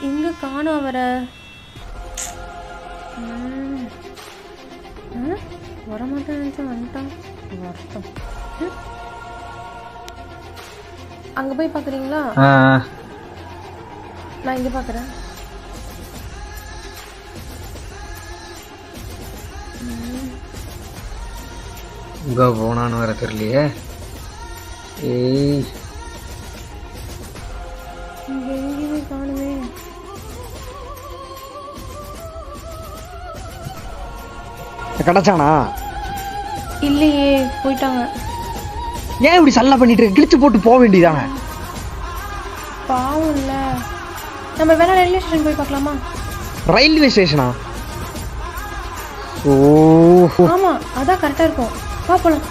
எங்கே காணும் அவரை? வரமாட்டேன் நினச்சா வந்துட்டான். வரட்டும். அங்கே போய் பார்க்குறீங்களா? நான் இங்கே பார்க்குறேன். இங்கே போனான்னு வர தெரியலையே. ஏய் இங்கே எங்கேயுமே காணுமே. கிடச்சானா? இல்லையே, போயிட்டாங்க. ஏன் இப்படி சல்லா பண்ணிட்டு இருக்க? கிழிச்சு போட்டு போக வேண்டியதானே. பாவம் இல்லை. நம்ம வேணா ரயில்வே ஸ்டேஷன் போய் பார்க்கலாமா? ரயில்வே ஸ்டேஷனா? ஓ ஆமாம், அதான் கரெக்டாக இருக்கும். பார்ப்போம்.